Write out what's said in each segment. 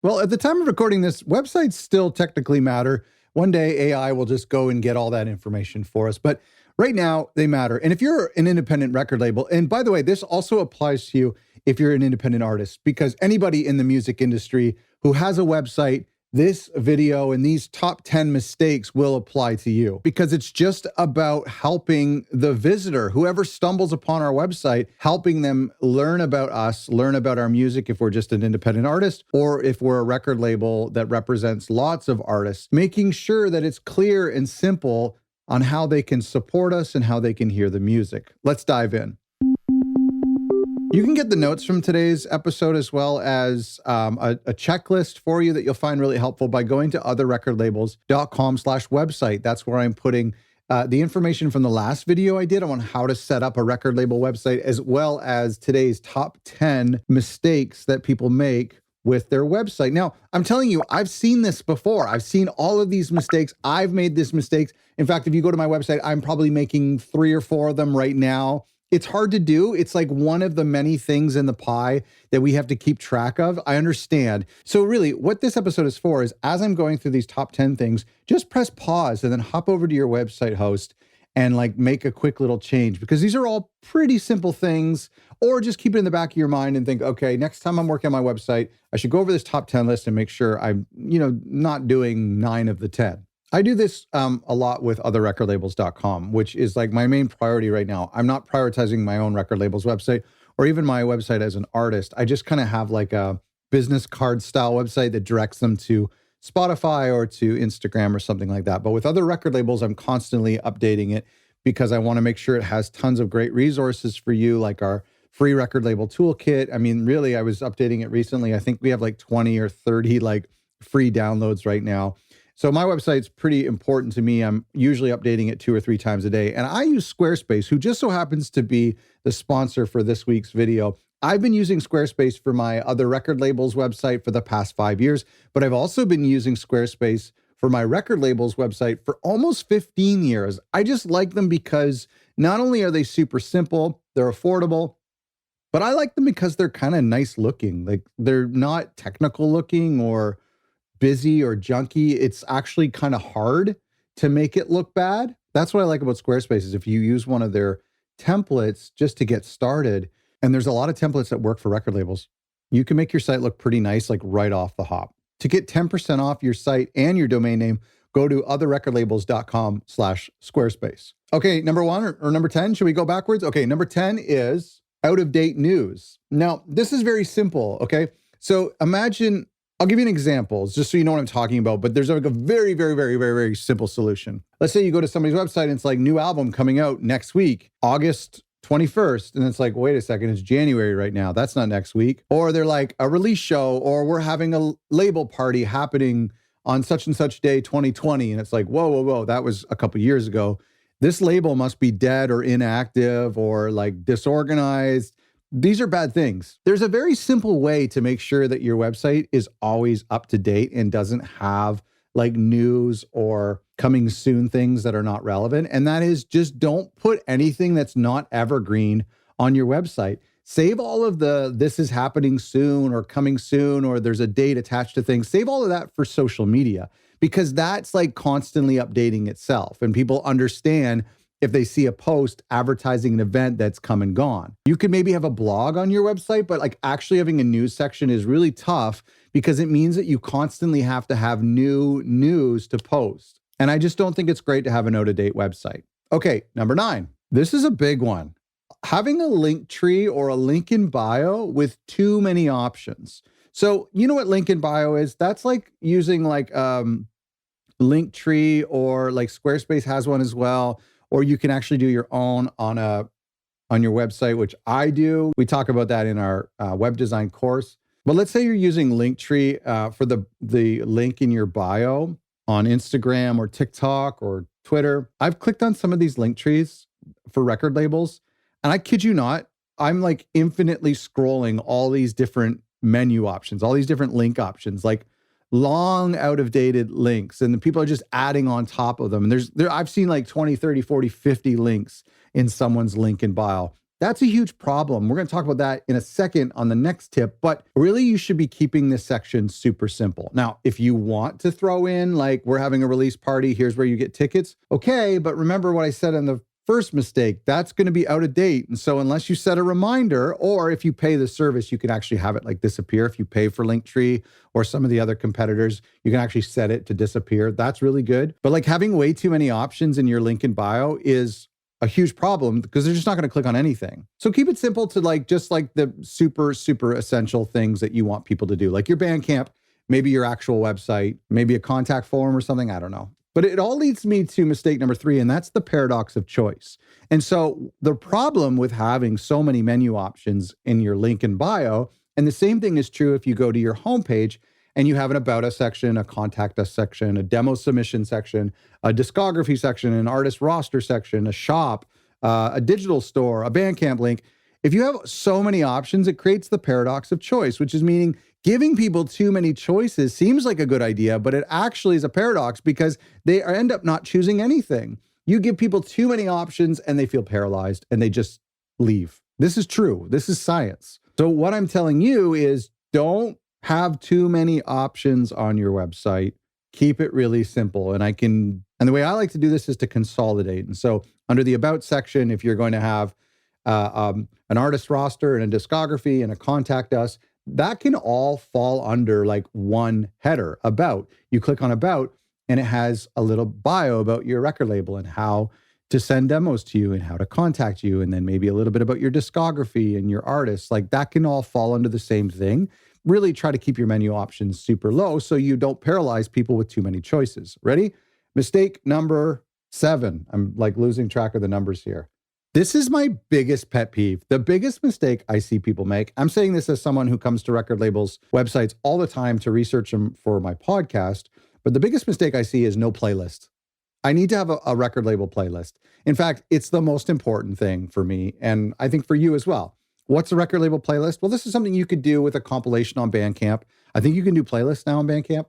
Well, at the time of recording this, websites still technically matter. One day AI will just go and get all that information for us. But right now, they matter. And if you're an independent record label, and by the way, this also applies to you if you're an independent artist, because anybody in the music industry who has a website, this video and these top 10 mistakes will apply to you, because it's just about helping the visitor, whoever stumbles upon our website, helping them learn about us, learn about our music if we're just an independent artist, or if we're a record label that represents lots of artists, making sure that it's clear and simple on how they can support us and how they can hear the music. Let's dive in. You can get the notes from today's episode as well as a checklist for you that you'll find really helpful by going to otherrecordlabels.com/website. That's where I'm putting the information from the last video I did on how to set up a record label website, as well as today's top 10 mistakes that people make with their website. Now, I'm telling you, I've seen this before. I've seen all of these mistakes. I've made these mistakes. In fact, if you go to my website, I'm probably making 3 or 4 of them right now. It's hard to do. It's like one of the many things in the pie that we have to keep track of. I understand. So really, what this episode is for is, as I'm going through these top 10 things, just press pause and then hop over to your website host and like make a quick little change, because these are all pretty simple things. Or just keep it in the back of your mind and think, okay, next time I'm working on my website, I should go over this top 10 list and make sure I'm, not doing 9 of the 10. I do this a lot with otherrecordlabels.com, which is like my main priority right now. I'm not prioritizing my own record label's website or even my website as an artist. I just kind of have like a business card style website that directs them to Spotify or to Instagram or something like that. But with other record labels, I'm constantly updating it because I want to make sure it has tons of great resources for you, like our free record label toolkit. I mean, really, I was updating it recently. I think we have like 20 or 30 like free downloads right now. So my website's pretty important to me. I'm usually updating it 2 or 3 times a day. And I use Squarespace, who just so happens to be the sponsor for this week's video. I've been using Squarespace for my other record labels website for the past 5 years, but I've also been using Squarespace for my record labels website for almost 15 years. I just like them because not only are they super simple, they're affordable, but I like them because they're kind of nice looking. Like, they're not technical looking or busy or junky. It's actually kind of hard to make it look bad. That's what I like about Squarespace, is if you use one of their templates just to get started, and there's a lot of templates that work for record labels, you can make your site look pretty nice, like right off the hop. To get 10% off your site and your domain name, go to otherrecordlabels.com/Squarespace. Okay, number 1 or number 10, should we go backwards? Okay, number 10 is out-of-date news. Now, this is very simple, okay? So imagine, I'll give you an example just so you know what I'm talking about, but there's like a very, very, very, very, very simple solution. Let's say you go to somebody's website and it's like, new album coming out next week, August 21st. And it's like, wait a second, it's January right now. That's not next week. Or they're like, a release show, or we're having a label party happening on such and such day, 2020. And it's like, whoa, whoa, whoa, that was a couple years ago. This label must be dead or inactive or like disorganized. These are bad things. There's a very simple way to make sure that your website is always up to date and doesn't have like news or coming soon things that are not relevant. And that is, just don't put anything that's not evergreen on your website. Save all of the "this is happening soon" or "coming soon" or "there's a date attached to things." Save all of that for social media, because that's like constantly updating itself, and people understand if they see a post advertising an event that's come and gone. You could maybe have a blog on your website, but like actually having a news section is really tough, because it means that you constantly have to have new news to post. And I just don't think it's great to have an out-of-date website. Okay, number 9. This is a big one. Having a link tree or a link in bio with too many options. So you know what link in bio is? That's like using like link tree, or like Squarespace has one as well. Or you can actually do your own on your website, which I do. We talk about that in our web design course. But let's say you're using Linktree for the link in your bio on Instagram or TikTok or Twitter. I've clicked on some of these link trees for record labels, and I kid you not, I'm like infinitely scrolling all these different menu options, all these different link options, like long out-of-dated links, and the people are just adding on top of them. And I've seen like 20, 30, 40, 50 links in someone's link in bio. That's a huge problem. We're going to talk about that in a second on the next tip, but really you should be keeping this section super simple. Now, if you want to throw in like we're having a release party, here's where you get tickets. Okay, but remember what I said in the first mistake, that's going to be out of date. And so unless you set a reminder, or if you pay the service, you can actually have it like disappear. If you pay for Linktree or some of the other competitors, you can actually set it to disappear. That's really good. But like having way too many options in your link in bio is a huge problem because they're just not going to click on anything. So keep it simple to like just like the super, super essential things that you want people to do, like your Bandcamp, maybe your actual website, maybe a contact form or something. I don't know. But it all leads me to mistake number 3, and that's the paradox of choice. And so the problem with having so many menu options in your link in bio, and the same thing is true if you go to your homepage and you have an About Us section, a Contact Us section, a Demo Submission section, a Discography section, an Artist Roster section, a Shop, a Digital Store, a Bandcamp link. If you have so many options, it creates the paradox of choice, which is meaning giving people too many choices seems like a good idea, but it actually is a paradox because they end up not choosing anything. You give people too many options and they feel paralyzed and they just leave. This is true. This is science. So what I'm telling you is don't have too many options on your website. Keep it really simple. And the way I like to do this is to consolidate. And so under the About section, if you're going to have an artist roster and a discography and a Contact Us, that can all fall under like one header, About. You click on About and it has a little bio about your record label and how to send demos to you and how to contact you. And then maybe a little bit about your discography and your artists. Like that can all fall under the same thing. Really try to keep your menu options super low so you don't paralyze people with too many choices. Ready? Mistake number 7. I'm like losing track of the numbers here. This is my biggest pet peeve, the biggest mistake I see people make. I'm saying this as someone who comes to record labels' websites all the time to research them for my podcast, but the biggest mistake I see is no playlist. I need to have a record label playlist. In fact, it's the most important thing for me, and I think for you as well. What's a record label playlist? Well, this is something you could do with a compilation on Bandcamp. I think you can do playlists now on Bandcamp.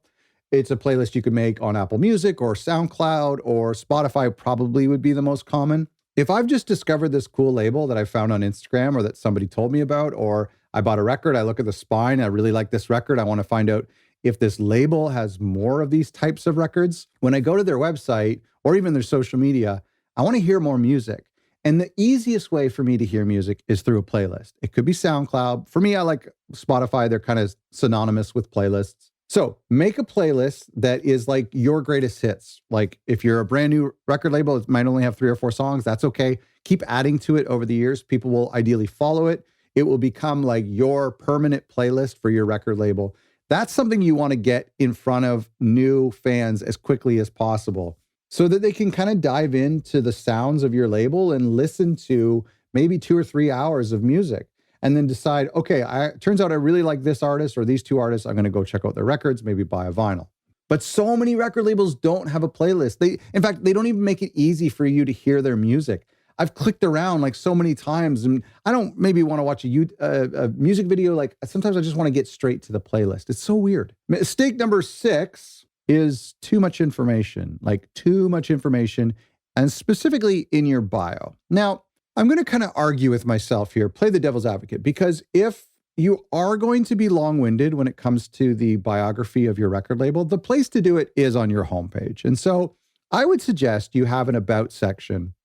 It's a playlist you could make on Apple Music or SoundCloud or Spotify probably would be the most common. If I've just discovered this cool label that I found on Instagram or that somebody told me about, or I bought a record, I look at the spine, I really like this record, I want to find out if this label has more of these types of records. When I go to their website or even their social media, I want to hear more music. And the easiest way for me to hear music is through a playlist. It could be SoundCloud. For me, I like Spotify. They're kind of synonymous with playlists. So make a playlist that is like your greatest hits. Like if you're a brand new record label, it might only have 3 or 4 songs. That's okay. Keep adding to it over the years. People will ideally follow it. It will become like your permanent playlist for your record label. That's something you want to get in front of new fans as quickly as possible so that they can kind of dive into the sounds of your label and listen to maybe 2 or 3 hours of music. And then decide, okay, turns out I really like this artist or these 2 artists. I'm going to go check out their records, maybe buy a vinyl. But so many record labels don't have a playlist. In fact, they don't even make it easy for you to hear their music. I've clicked around like so many times and I don't maybe want to watch a music video. Like sometimes I just want to get straight to the playlist. It's so weird. Mistake number 6 is too much information, like too much information, and specifically in your bio. Now, I'm going to kind of argue with myself here, play the devil's advocate, because if you are going to be long-winded when it comes to the biography of your record label, the place to do it is on your homepage. And so I would suggest you have an About section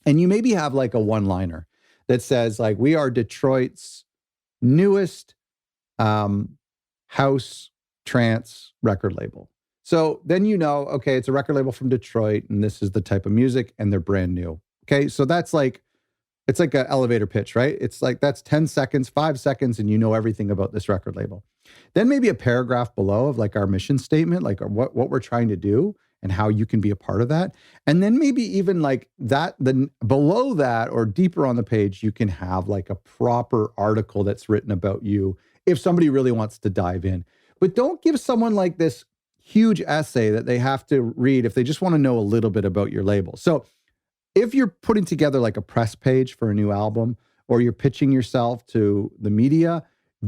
and you maybe have like a one-liner that says like, we are Detroit's newest house trance record label. So then you know, okay, it's a record label from Detroit and this is the type of music and they're brand new. Okay, so that's like, it's like an elevator pitch, right? It's like that's 10 seconds, 5 seconds, and you know everything about this record label. Then maybe a paragraph below of like our mission statement, like what we're trying to do and how you can be a part of that. And then maybe even like that, then below that or deeper on the page, you can have like a proper article that's written about you if somebody really wants to dive in. But don't give someone like this huge essay that they have to read if they just want to know a little bit about your label. So if you're putting together like a press page for a new album or you're pitching yourself to the media,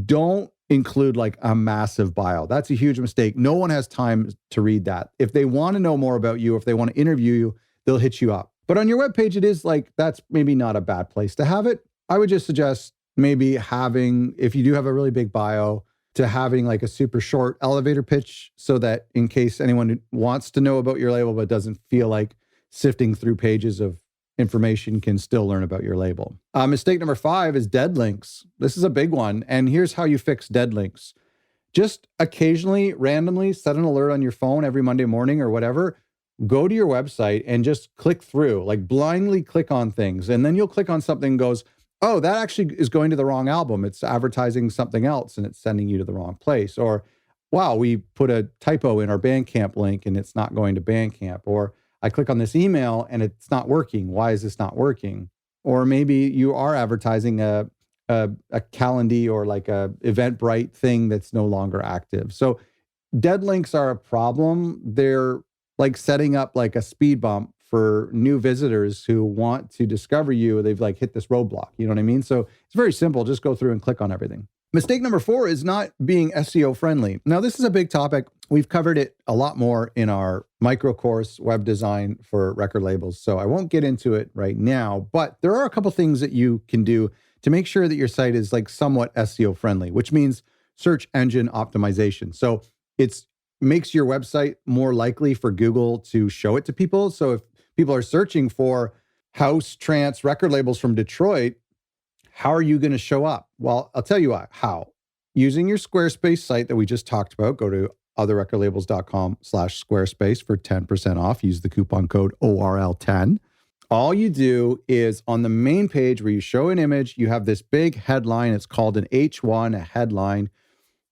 don't include like a massive bio. That's a huge mistake. No one has time to read that. If they want to know more about you, if they want to interview you, they'll hit you up. But on your webpage, it is like, that's maybe not a bad place to have it. I would just suggest maybe having, if you do have a really big bio, to having like a super short elevator pitch so that in case anyone wants to know about your label but doesn't feel like sifting through pages of information can still learn about your label. Mistake number 5 is dead links. This is a big one. And here's how you fix dead links. Just occasionally, randomly set an alert on your phone every Monday morning or whatever. Go to your website and just click through, like blindly click on things. And then you'll click on something and goes, oh, that actually is going to the wrong album. It's advertising something else and it's sending you to the wrong place. Or, wow, we put a typo in our Bandcamp link and it's not going to Bandcamp. Or I click on this email and it's not working. Why is this not working? Or maybe you are advertising a Calendly or like a Eventbrite thing that's no longer active. So dead links are a problem. They're like setting up like a speed bump for new visitors who want to discover you. They've like hit this roadblock. You know what I mean? So it's very simple. Just go through and click on everything. Mistake number 4 is not being SEO friendly. Now, this is a big topic. We've covered it a lot more in our micro course, Web Design for Record Labels. So I won't get into it right now, but there are a couple things that you can do to make sure that your site is like somewhat SEO friendly, which means search engine optimization. So it's makes your website more likely for Google to show it to people. So if people are searching for house trance record labels from Detroit, how are you going to show up? Well, I'll tell you how. Using your Squarespace site that we just talked about, go to otherrecordlabels.com/Squarespace for 10% off. Use the coupon code ORL10. All you do is on the main page where you show an image, you have this big headline. It's called an H1, a headline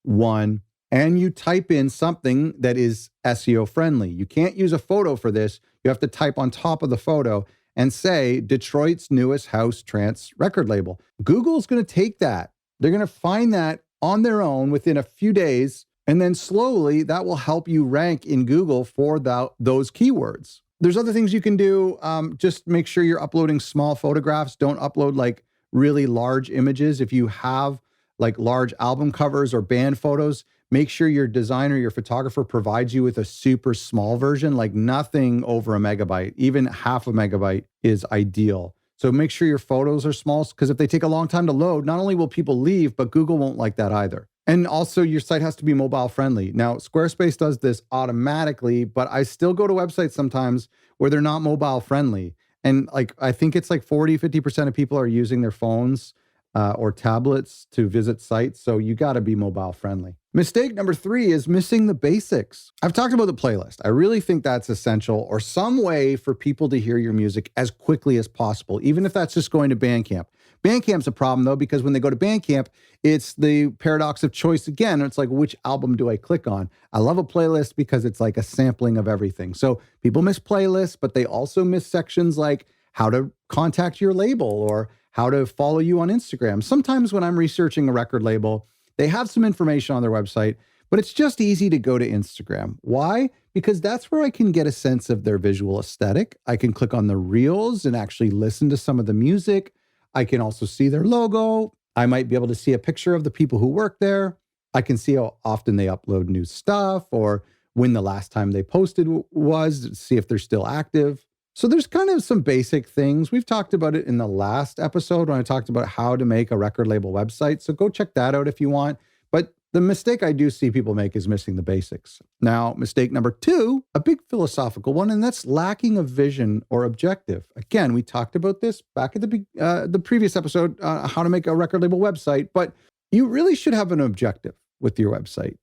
1. And you type in something that is SEO friendly. You can't use a photo for this. You have to type on top of the photo and say Detroit's newest house trance record label. Google's going to take that. They're going to find that on their own within a few days. And then slowly that will help you rank in Google for those keywords. There's other things you can do. Just make sure you're uploading small photographs. Don't upload like really large images. If you have like large album covers or band photos, make sure your designer, your photographer provides you with a super small version, like nothing over a megabyte. Even half a megabyte is ideal. So make sure your photos are small, because if they take a long time to load, not only will people leave, but Google won't like that either. And also your site has to be mobile friendly. Now, Squarespace does this automatically, but I still go to websites sometimes where they're not mobile friendly. And like, I think it's like 40-50% of people are using their phones or tablets to visit sites. So you got to be mobile friendly. Mistake number 3 is missing the basics. I've talked about the playlist. I really think that's essential, or some way for people to hear your music as quickly as possible, even if that's just going to Bandcamp. Bandcamp's a problem though, because when they go to Bandcamp, it's the paradox of choice again. It's like, which album do I click on? I love a playlist because it's like a sampling of everything. So people miss playlists, but they also miss sections like how to contact your label or how to follow you on Instagram. Sometimes when I'm researching a record label, they have some information on their website, but it's just easy to go to Instagram. Why? Because that's where I can get a sense of their visual aesthetic. I can click on the reels and actually listen to some of the music. I can also see their logo. I might be able to see a picture of the people who work there. I can see how often they upload new stuff or when the last time they posted was, see if they're still active. So there's kind of some basic things. We've talked about it in the last episode when I talked about how to make a record label website. So go check that out if you want. But the mistake I do see people make is missing the basics. Now, mistake number 2, a big philosophical one, and that's lacking a vision or objective. Again, we talked about this back at the previous episode, how to make a record label website, but you really should have an objective with your website.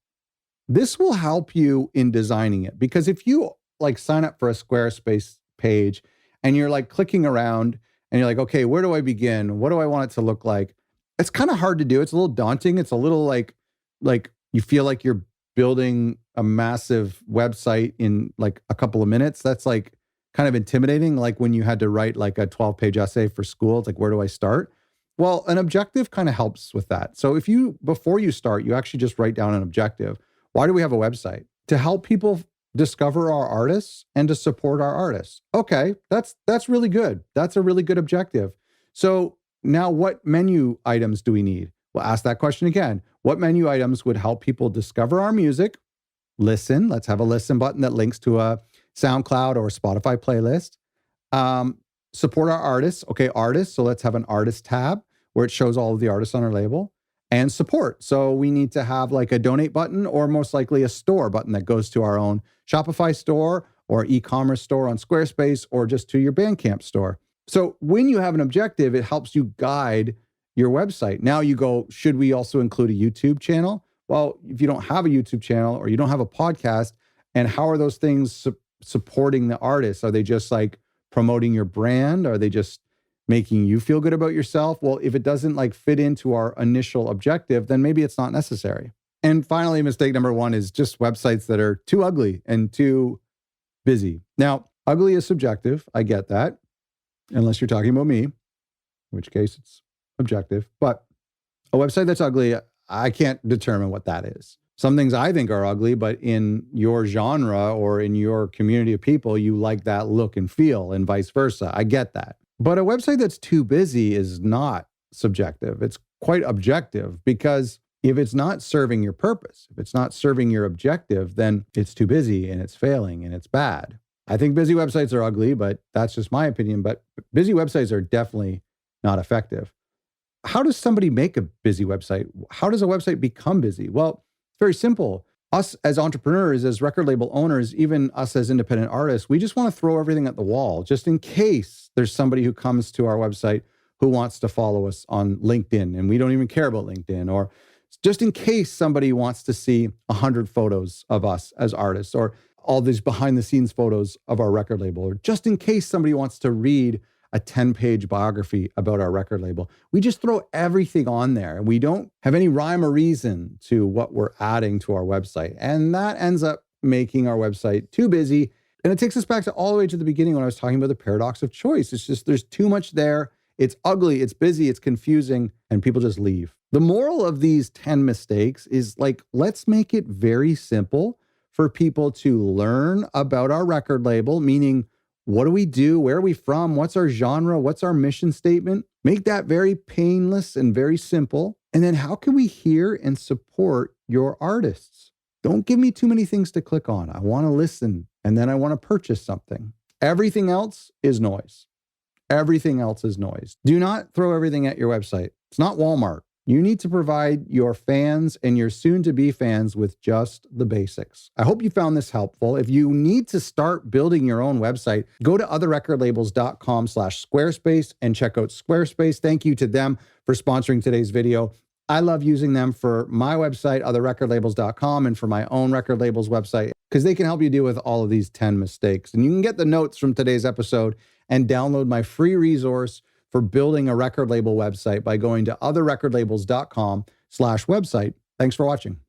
This will help you in designing it, because if you like sign up for a Squarespace page and you're like clicking around and you're like, okay, where do I begin? What do I want it to look like? It's kind of hard to do. It's a little daunting. It's a little like you feel like you're building a massive website in like a couple of minutes. That's like kind of intimidating. Like when you had to write like a 12-page essay for school, it's like, where do I start? Well, an objective kind of helps with that. So if you, before you start, you actually just write down an objective. Why do we have a website? To help people discover our artists and to support our artists. Okay, that's really good. That's a really good objective. So now what menu items do we need? We'll ask that question again. What menu items would help people discover our music? Listen, let's have a listen button that links to a SoundCloud or Spotify playlist. Support our artists. Okay, artists. So let's have an artist tab. where it shows all of the artists on our label, and support. So we need to have like a donate button, or most likely a store button that goes to our own Shopify store or e-commerce store on Squarespace, or just to your Bandcamp store. So when you have an objective, it helps you guide your website. Now you go, should we also include a YouTube channel? Well, if you don't have a YouTube channel or you don't have a podcast, and how are those things supporting the artists? Are they just like promoting your brand? Are they just making you feel good about yourself? Well, if it doesn't like fit into our initial objective, then maybe it's not necessary. And finally, mistake number one is just websites that are too ugly and too busy. Now, ugly is subjective. I get that. Unless you're talking about me, in which case it's objective. But a website that's ugly, I can't determine what that is. Some things I think are ugly, but in your genre or in your community of people, you like that look and feel, and vice versa. I get that. But a website that's too busy is not subjective. It's quite objective, because if it's not serving your purpose, if it's not serving your objective, then it's too busy and it's failing and it's bad. I think busy websites are ugly, but that's just my opinion. But busy websites are definitely not effective. How does somebody make a busy website? How does a website become busy? Well, it's very simple. Us as entrepreneurs, as record label owners, even us as independent artists, we just want to throw everything at the wall, just in case there's somebody who comes to our website who wants to follow us on LinkedIn, and we don't even care about LinkedIn, or just in case somebody wants to see 100 photos of us as artists, or all these behind the scenes photos of our record label, or just in case somebody wants to read a 10-page biography about our record label. We just throw everything on there. We don't have any rhyme or reason to what we're adding to our website. And that ends up making our website too busy. And it takes us back to all the way to the beginning when I was talking about the paradox of choice. It's just, there's too much there. It's ugly, it's busy, it's confusing, and people just leave. The moral of these 10 mistakes is like, let's make it very simple for people to learn about our record label, meaning what do we do? Where are we from? What's our genre? What's our mission statement? Make that very painless and very simple. And then how can we hear and support your artists? Don't give me too many things to click on. I want to listen, and then I want to purchase something. Everything else is noise. Everything else is noise. Do not throw everything at your website. It's not Walmart. You need to provide your fans and your soon-to-be fans with just the basics. I hope you found this helpful. If you need to start building your own website, go to otherrecordlabels.com/Squarespace and check out Squarespace. Thank you to them for sponsoring today's video. I love using them for my website, otherrecordlabels.com, and for my own record labels website, because they can help you deal with all of these 10 mistakes. And you can get the notes from today's episode and download my free resource for building a record label website by going to otherrecordlabels.com/website. Thanks for watching.